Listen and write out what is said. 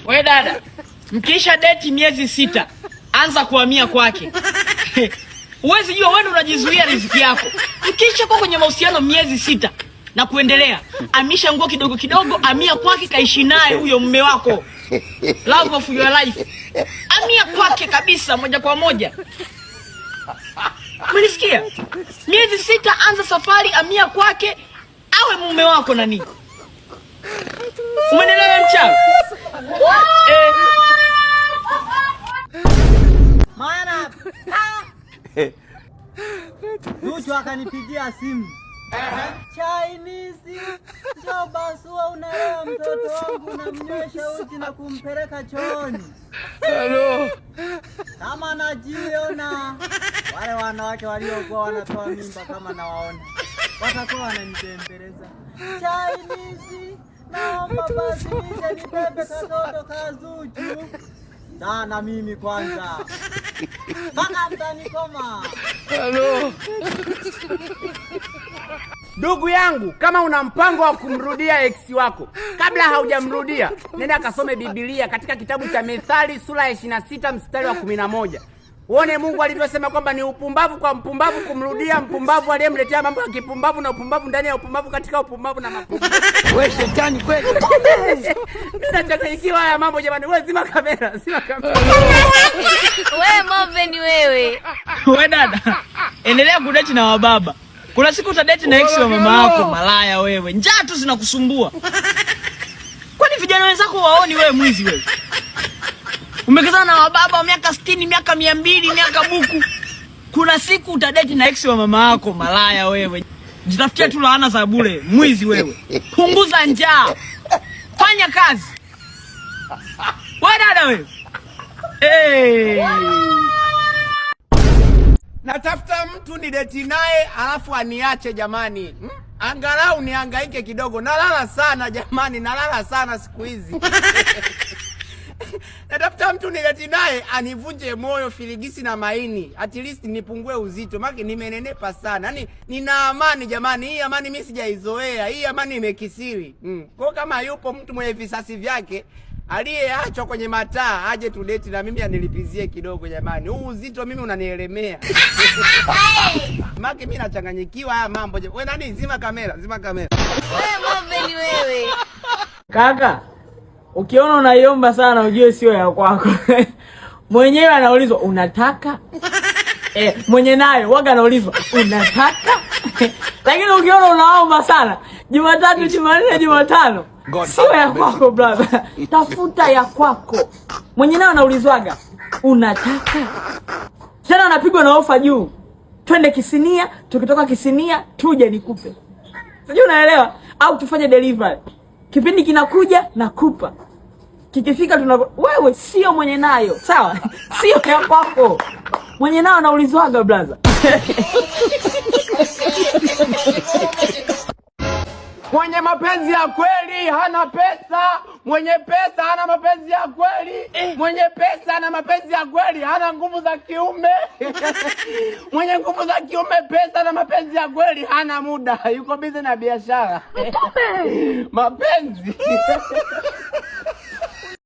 We dada, mkisha date miezi 6, anza kuhamia kwake. Uwezi jua wewe unajizuia riziki yako. Mkisha kwa kwenye mahusiano miezi 6 na kuendelea, amisha nguo kidogo kidogo, hamia kwake, kaishi naye huyo mume wako. Love of your life. Hamia kwake kabisa moja kwa moja. Mlisikia? Miezi 6 anza safari, hamia kwake, awe mume wako na nini? Umeelewa mchana? Maana Zuchu akanipigia simu. Chinese, njoo basi unaelewa mtoto wangu unamnywesha uji na kumpeleka chooni. Hello. Kama najiona wale wanawake waliokuwa wanatoa mimba kama nawaona, watakuwa wananitembeleza. Chinese, naomba basi nije nibebe katoto ka Zuchu. Sana mimi kwanza. Baka mtanikoma. Hello. Ndugu yangu, kama una mpango wa kumrudia ex wako, kabla haujamrudia, nenda kasome Biblia katika kitabu cha Methali sura ya 26 mstari wa 11. Uone Mungu alivyosema kwamba ni upumbavu kwa mpumbavu kumrudia mpumbavu aliyemletea mambo ya kipumbavu na upumbavu ndani ya upumbavu katika upumbavu na mapumbavu. Wewe shetani kweli. Ninachanganyikiwa haya mambo jamani. Wewe zima kamera, zima kamera. Wewe Moven wewe. We dada, endelea kudate na wababa. Kuna siku utadate na ex wa mama yako, malaya wewe. Njaa tu zinakusumbua. Kwani vijana wenzako waoni wewe mwizi wewe? Umekazana na wababa wa miaka 60, miaka 200, miaka buku. Kuna siku utadate na ex wa mama yako, malaya wewe. Jitafutia tu laana za bure, mwizi wewe. Punguza njaa. Fanya kazi. Wewe dada wewe. Natafuta mtu ni date naye alafu aniache jamani. Angalau nihangaike kidogo. Nalala sana jamani, nalala sana siku hizi. Natafuta mtu ni date naye anivunje moyo, filigisi na maini. At least nipungue uzito. Maki nimenenepa sana. Yaani nina amani jamani. Hii amani mimi sijaizoea. Hii amani imekisiri. Kwa kama yupo mtu mwenye visasi vyake aliyeachwa kwenye mataa aje tu date na mimi anilipizie kidogo jamani. Huu uzito mimi unanielemea. Maki mimi nachanganyikiwa haya mambo. Wewe nani, zima kamera, zima kamera. Wewe Moven wewe. Kaka, ukiona unaiomba sana ujue sio ya kwako. Mwenyewe anaulizwa unataka? Mwenye nayo waga anaulizwa unataka? Lakini ukiona unaomba sana, Jumatatu, Jumanne, Jumatano, sio ya kwako brother. Tafuta ya kwako. Mwenye nayo anaulizwaga unataka? Tena anapigwa na ofa juu. Twende Kisinia, tukitoka Kisinia tuje nikupe. Sijui unaelewa? Au tufanye delivery. Kipindi kinakuja nakupa. Kikifika wewe sio mwenye nayo. Sawa? Sio ya kwako. Mwenye nayo anaulizwaga brother. Mwenye mapenzi ya kweli hana pesa. Mwenye pesa hana mapenzi ya kweli. Mwenye pesa hana mapenzi ya kweli hana nguvu za kiume. Mwenye nguvu za kiume, pesa na mapenzi ya kweli hana muda. Yuko busy na biashara. Mapenzi.